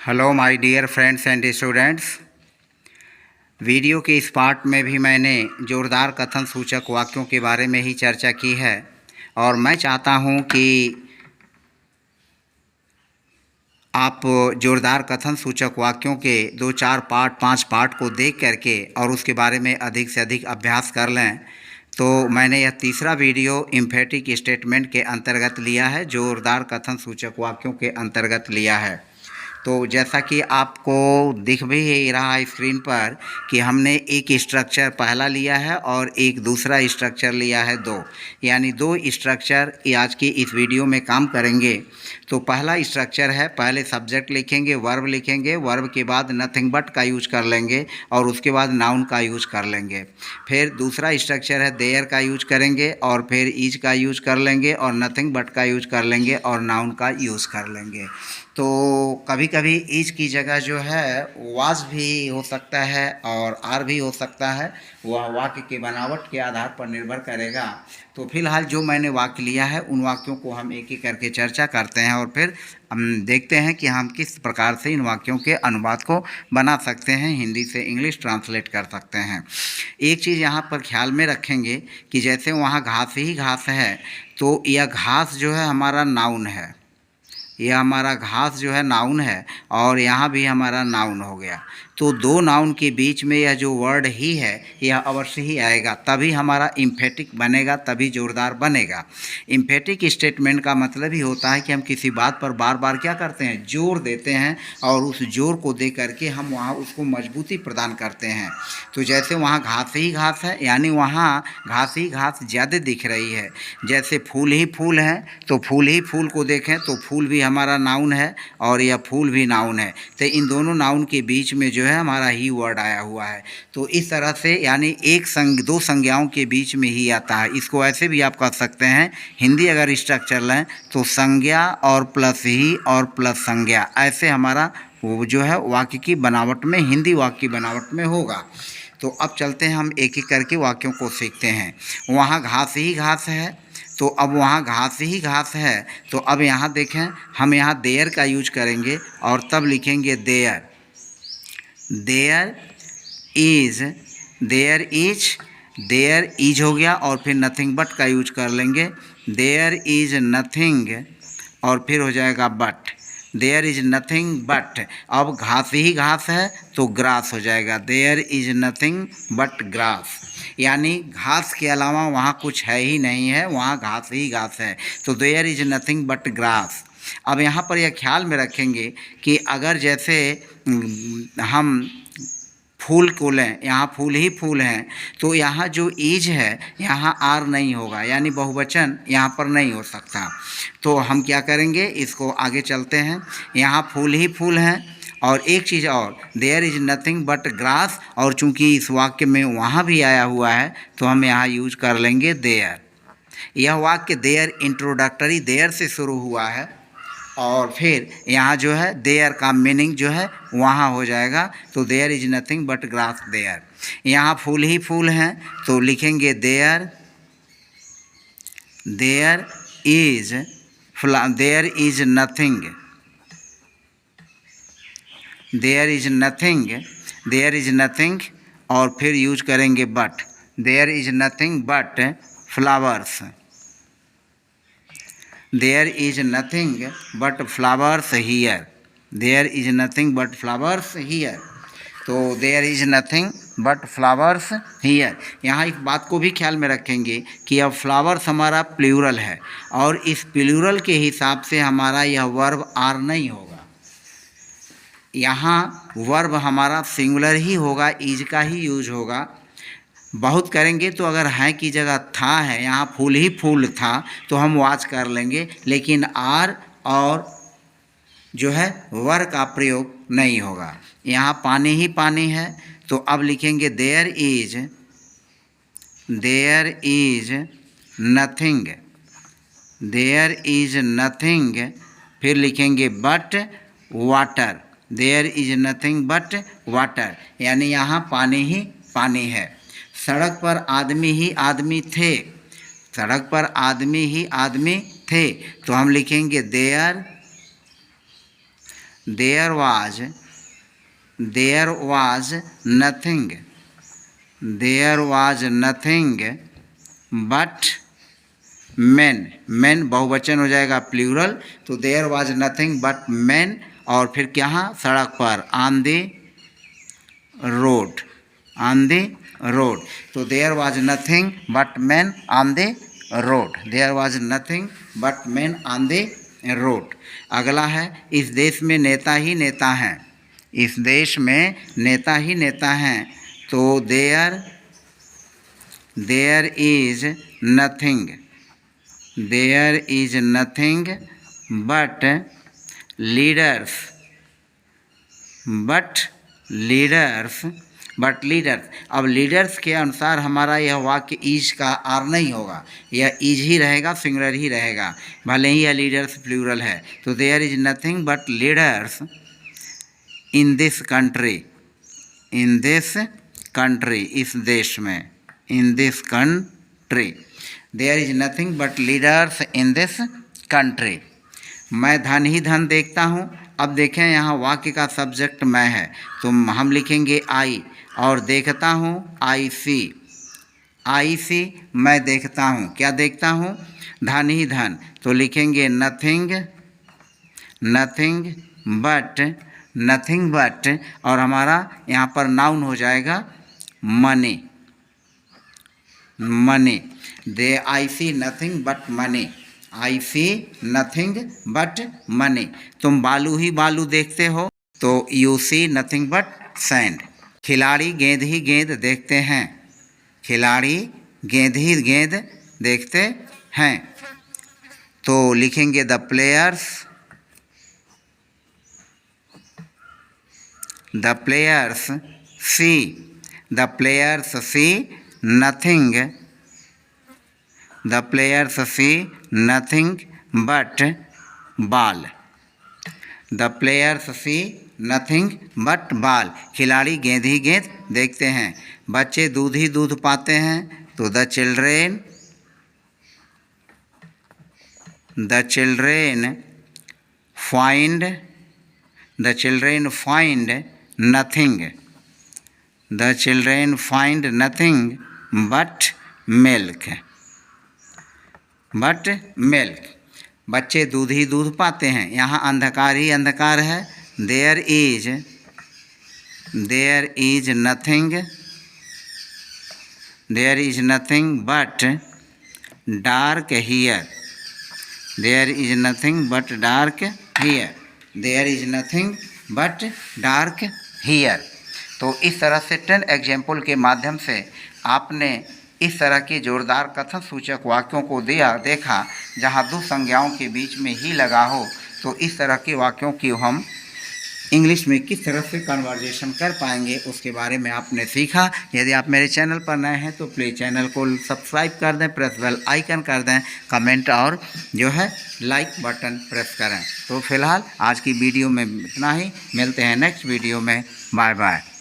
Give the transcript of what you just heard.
Hello my dear friends and students. Video के इस part में भी मैंने जोरदार कथन सूचक वाक्यों के बारे में ही चर्चा की है और मैं चाहता हूं कि आप जोरदार कथन सूचक वाक्यों के 5 पार्ट को देख करके और उसके बारे में अधिक से अधिक अभ्यास कर लें। तो मैंने यह तीसरा वीडियो एम्फेटिक स्टेटमेंट के अंतर्गत लिया है, जोरदार कथन सूचक वाक्यों के अंतर्गत लिया है। तो जैसा कि आपको दिख भी रहा है स्क्रीन पर कि हमने एक स्ट्रक्चर पहला लिया है और एक दूसरा स्ट्रक्चर लिया है यानी दो स्ट्रक्चर आज की इस वीडियो में काम करेंगे। तो पहला स्ट्रक्चर है, पहले सब्जेक्ट लिखेंगे, वर्ब लिखेंगे, वर्ब के बाद नथिंग बट का यूज कर लेंगे और उसके बाद नाउन का यूज कर लेंगे। फिर दूसरा स्ट्रक्चर है, देयर का यूज करेंगे और फिर इज का यूज कर लेंगे और नथिंग बट का यूज कर लेंगे और नाउन का यूज कर लेंगे। तो कभी कभी इज की जगह जो है वाज भी हो सकता है और आर भी हो सकता है, वह वाक्य के बनावट के आधार पर निर्भर करेगा। तो फिलहाल जो मैंने वाक्य लिया है उन वाक्यों को हम एक एक करके चर्चा करते हैं और फिर हम देखते हैं कि हम किस प्रकार से इन वाक्यों के अनुवाद को बना सकते हैं, हिंदी से इंग्लिश ट्रांसलेट कर सकते हैं। एक चीज़ यहाँ पर ख्याल में रखेंगे कि जैसे वहाँ घास ही घास है, तो यह घास जो है हमारा नाउन है, यह हमारा घास जो है नाउन है और यहाँ भी हमारा नाउन हो गया। तो दो नाउन के बीच में यह जो वर्ड ही है यह अवश्य ही आएगा, तभी हमारा इम्फेटिक बनेगा, तभी जोरदार बनेगा। इम्फेटिक स्टेटमेंट का मतलब ही होता है कि हम किसी बात पर बार बार क्या करते हैं, जोर देते हैं और उस जोर को दे करके हम वहाँ उसको मजबूती प्रदान करते हैं। तो जैसे वहाँ घास ही घास है, यानी वहाँ घास ही घास ज़्यादा दिख रही है। जैसे फूल ही फूल है, तो फूल ही फूल को देखें तो फूल भी हमारा नाउन है और यह फूल भी नाउन है। तो इन दोनों नाउन के बीच में जो है हमारा ही वर्ड आया हुआ है। तो इस तरह से यानी दो संज्ञाओं के बीच में ही आता है। इसको ऐसे भी आप कह सकते हैं, हिंदी अगर स्ट्रक्चर लें तो संज्ञा और प्लस ही और प्लस संज्ञा, ऐसे हमारा वो जो है वाक्य की बनावट में, हिंदी वाक्य की बनावट में होगा। तो अब चलते हैं हम एक एक करके वाक्यों को सीखते हैं। वहाँ घास ही घास है, तो अब वहाँ घास ही घास है, तो अब यहाँ देखें हम यहाँ देयर का यूज करेंगे और तब लिखेंगे there. There is, there is हो गया और फिर नथिंग बट का यूज कर लेंगे। देयर इज नथिंग और फिर हो जाएगा but. There is nothing but, अब घास ही घास है तो ग्रास हो जाएगा। There is nothing but grass, यानी घास के अलावा वहाँ कुछ है ही नहीं है, वहाँ घास ही घास है। तो there is nothing but grass. अब यहाँ पर यह ख्याल में रखेंगे कि अगर जैसे हम फूल को लें, यहाँ फूल ही फूल हैं, तो यहाँ जो इज है यहाँ आर नहीं होगा, यानी बहुवचन यहाँ पर नहीं हो सकता। तो हम क्या करेंगे, इसको आगे चलते हैं। यहाँ फूल ही फूल हैं और एक चीज़ और, there is nothing but grass, और चूंकि इस वाक्य में वहाँ भी आया हुआ है तो हम यहाँ यूज कर लेंगे देयर। यह वाक्य देयर इंट्रोडक्टरी देयर से शुरू हुआ है और फिर यहाँ जो है देयर का मीनिंग जो है वहाँ हो जाएगा। तो there is nothing but grass there. यहाँ फूल ही फूल हैं तो लिखेंगे there, there is nothing, there is nothing, there is nothing और फिर यूज करेंगे but. There is nothing but flowers, there is nothing but flowers here, there is nothing but flowers here. तो there is nothing but flowers here. यहाँ इस बात को भी ख्याल में रखेंगे कि अब फ्लावर्स हमारा प्लूरल है और इस प्लूरल के हिसाब से हमारा यह वर्ब आर नहीं होगा, यहाँ वर्ब हमारा सिंगुलर ही होगा, इज का ही यूज होगा। बहुत करेंगे तो अगर है की जगह था है, यहाँ फूल ही फूल था तो हम वाच कर लेंगे, लेकिन आर और जो है वर का प्रयोग नहीं होगा। यहाँ पानी ही पानी है तो अब लिखेंगे there is nothing, there is nothing, फिर लिखेंगे but water, there is nothing but water, यानी यहाँ पानी ही पानी है। सड़क पर आदमी ही आदमी थे, सड़क पर आदमी ही आदमी थे, तो हम लिखेंगे there was nothing, there was nothing but man, man बहुवचन हो जाएगा प्लूरल, तो there was nothing but man, और फिर क्या, सड़क पर, on the road, on the road, तो there was nothing but man on the road, there was nothing but man on the road. अगला है, इस देश में नेता ही नेता हैं, इस देश में नेता ही नेता हैं, तो there is nothing, there is nothing but leaders, but leaders. अब लीडर्स के अनुसार हमारा यह वाक्य इज का आर नहीं होगा, यह इज ही रहेगा, सिंगुलर ही रहेगा, भले ही यह लीडर्स प्लूरल है। तो there is nothing but leaders in this country, in this country, इस देश में, in this country, there is nothing but leaders in this country. मैं धन ही धन देखता हूँ। अब देखें यहाँ वाक्य का सब्जेक्ट मैं है, तो हम लिखेंगे आई, और देखता हूँ आई सी, आई सी, मैं देखता हूँ, क्या देखता हूँ, धन ही धन, तो लिखेंगे नथिंग, नथिंग बट, और हमारा यहाँ पर नाउन हो जाएगा money, money, they I see nothing but money, I see nothing but money. तुम बालू ही बालू देखते हो, तो you see nothing but sand. खिलाड़ी गेंद ही गेंद देखते हैं, खिलाड़ी गेंद ही गेंद देखते हैं, तो लिखेंगे the players see nothing, the players see nothing but ball, the players see nothing but ball. खिलाड़ी गेंद ही गेंद देखते हैं। बच्चे दूध ही दूध पाते हैं, तो the children find nothing, the children find nothing but milk, बच्चे दूध ही दूध पाते हैं। यहाँ अंधकार ही अंधकार है, there is nothing but dark here, there is nothing but dark here, there is nothing but dark here. तो इस तरह से 10 एग्जाम्पल के माध्यम से आपने इस तरह के जोरदार कथन सूचक वाक्यों को देखा जहाँ दो संज्ञाओं के बीच में ही लगा हो। तो इस तरह के वाक्यों की हम इंग्लिश में किस तरह से कन्वर्जेशन कर पाएंगे उसके बारे में आपने सीखा। यदि आप मेरे चैनल पर नए हैं तो प्लीज़ चैनल को सब्सक्राइब कर दें, प्रेस बेल आइकन कर दें, कमेंट और जो है लाइक बटन प्रेस करें। तो फिलहाल आज की वीडियो में इतना ही, मिलते हैं नेक्स्ट वीडियो में, बाय बाय।